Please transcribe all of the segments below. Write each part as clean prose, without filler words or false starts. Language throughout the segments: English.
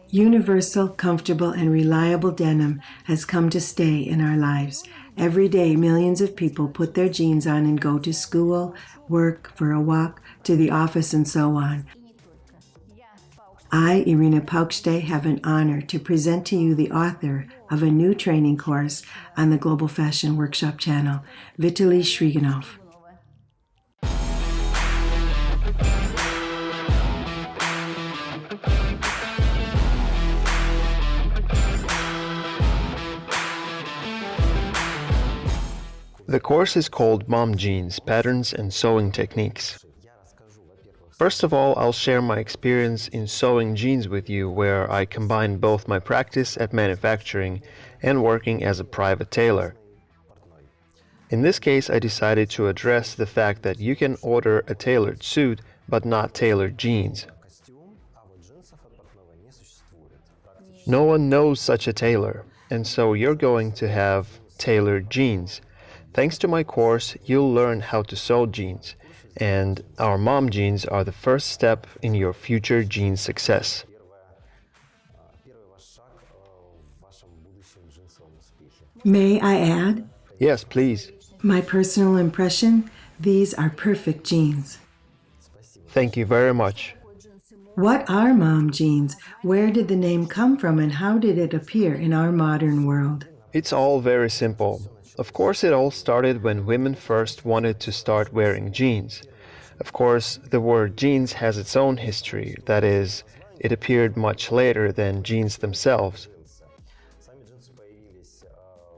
Universal, comfortable, and reliable denim has come to stay in our lives. Every day, millions of people put their jeans on and go to school, work, for a walk, to the office, and so on. I, Irina Paukšte, have an honor to present to you the author of a new training course on the Global Fashion Workshop channel, Vitaliy Shkrigunov. The course is called Mom Jeans, Patterns and Sewing Techniques. First of all, I'll share my experience in sewing jeans with you, where I combine both my practice at manufacturing and working as a private tailor. In this case, I decided to address the fact that you can order a tailored suit, but not tailored jeans. No one knows such a tailor, and so you're going to have tailored jeans. Thanks to my course, you'll learn how to sew jeans, and our mom jeans are the first step in your future jean success. May I add? Yes, please. My personal impression, these are perfect jeans. Thank you very much. What are mom jeans? Where did the name come from, and how did it appear in our modern world? It's all very simple. Of course, it all started when women first wanted to start wearing jeans. Of course, the word jeans has its own history. That is, it appeared much later than jeans themselves.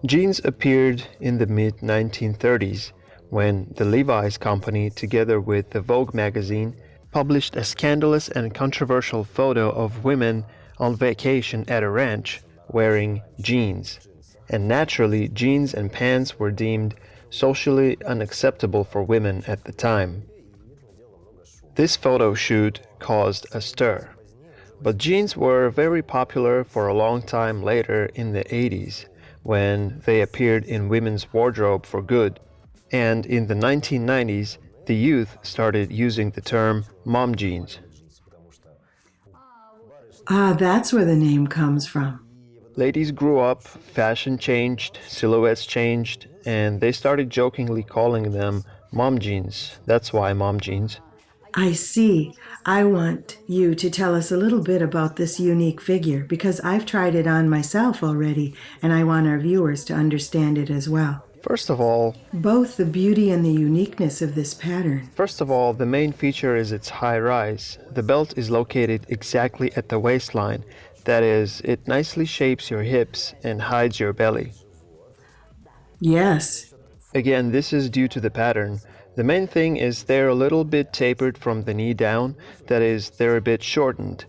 Jeans appeared in the mid-1930s when the Levi's company, together with the Vogue magazine, published a scandalous and controversial photo of women on vacation at a ranch wearing jeans. And naturally, jeans and pants were deemed socially unacceptable for women at the time. This photo shoot caused a stir. But jeans were very popular for a long time later in the 80s, when they appeared in women's wardrobe for good. And in the 1990s, the youth started using the term mom jeans. Ah, that's where the name comes from. Ladies grew up, fashion changed, silhouettes changed, and they started jokingly calling them mom jeans. That's why mom jeans. I see. I want you to tell us a little bit about this unique figure, because I've tried it on myself already, and I want our viewers to understand it as well. First of all, Both the beauty and the uniqueness of this pattern. the main feature is its high rise. The belt is located exactly at the waistline. That is, it nicely shapes your hips and hides your belly. Yes. Again, this is due to the pattern. The main thing is they're a little bit tapered from the knee down. That is, they're a bit shortened.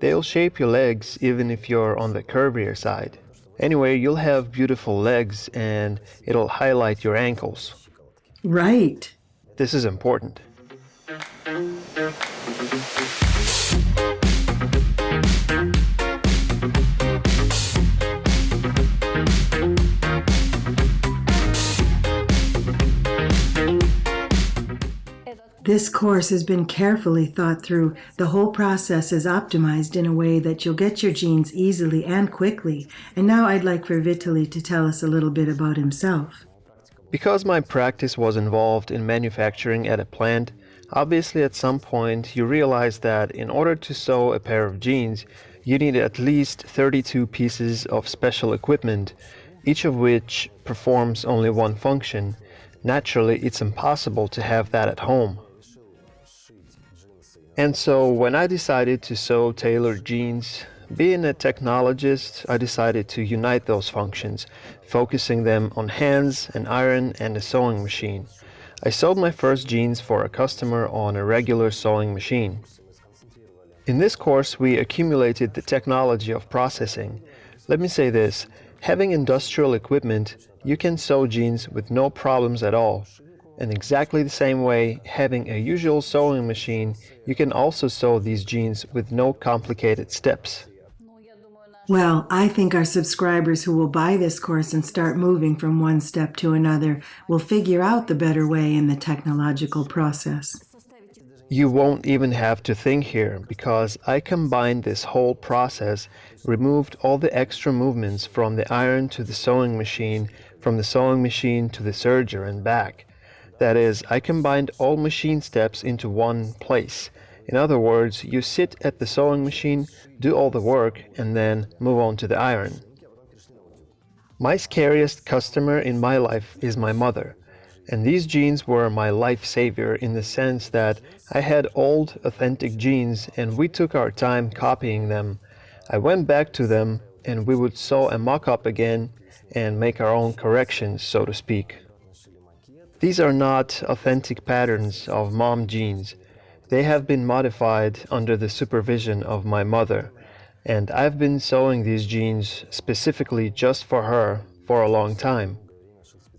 They'll shape your legs even if you're on the curvier side. Anyway, you'll have beautiful legs and it'll highlight your ankles. Right. This is important. This course has been carefully thought through. The whole process is optimized in a way that you'll get your jeans easily and quickly. And now I'd like for Vitaliy to tell us a little bit about himself. Because my practice was involved in manufacturing at a plant, obviously at some point you realize that in order to sew a pair of jeans, you need at least 32 pieces of special equipment, each of which performs only one function. Naturally, it's impossible to have that at home. And so when I decided to sew tailored jeans, being a technologist, I decided to unite those functions, focusing them on hands, an iron, and a sewing machine. I sewed my first jeans for a customer on a regular sewing machine. In this course, we accumulated the technology of processing. Let me say this, having industrial equipment, you can sew jeans with no problems at all. In exactly the same way, having a usual sewing machine, you can also sew these jeans with no complicated steps. Well, I think our subscribers who will buy this course and start moving from one step to another will figure out the better way in the technological process. You won't even have to think here because I combined this whole process, removed all the extra movements from the iron to the sewing machine, from the sewing machine to the serger and back. That is, I combined all machine steps into one place. In other words, you sit at the sewing machine, do all the work, and then move on to the iron. My scariest customer in my life is my mother. And these jeans were my life savior in the sense that I had old, authentic jeans and we took our time copying them. I went back to them and we would sew a mock-up again and make our own corrections, so to speak. These are not authentic patterns of mom jeans. They have been modified under the supervision of my mother, and I've been sewing these jeans specifically just for her for a long time.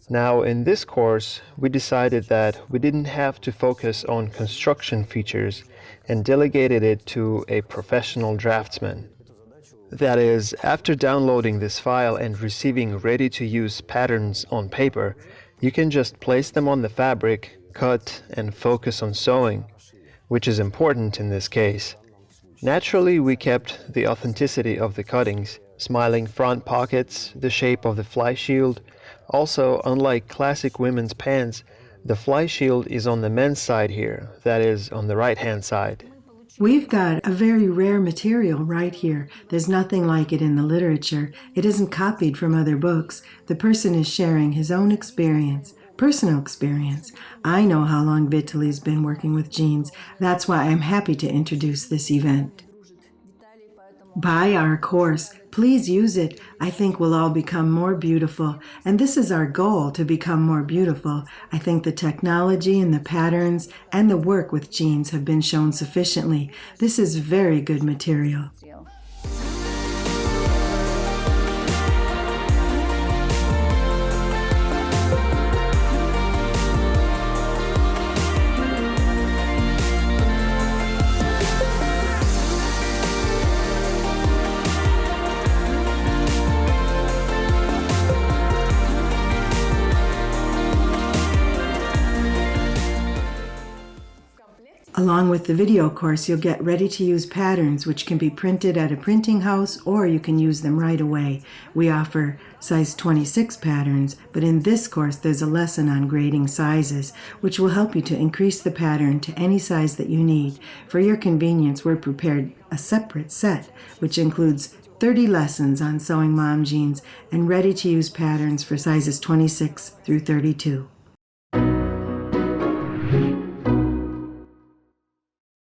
Now, in this course, we decided that we didn't have to focus on construction features and delegated it to a professional draftsman. That is, after downloading this file and receiving ready-to-use patterns on paper, you can just place them on the fabric, cut, and focus on sewing, which is important in this case. Naturally, we kept the authenticity of the cuttings, smiling front pockets, the shape of the fly shield. Also, unlike classic women's pants, the fly shield is on the men's side here, that is, on the right-hand side. We've got a very rare material right here. There's nothing like it in the literature. It isn't copied from other books. The person is sharing his own experience, personal experience. I know how long Vitaly's been working with jeans. That's why I'm happy to introduce this event. Buy our course. Please use it. I think we'll all become more beautiful. And this is our goal, to become more beautiful. I think the technology and the patterns and the work with jeans have been shown sufficiently. This is very good material. Along with the video course, you'll get ready-to-use patterns which can be printed at a printing house or you can use them right away. We offer size 26 patterns, but in this course there's a lesson on grading sizes, which will help you to increase the pattern to any size that you need. For your convenience, we're prepared a separate set, which includes 30 lessons on sewing mom jeans and ready-to-use patterns for sizes 26 through 32.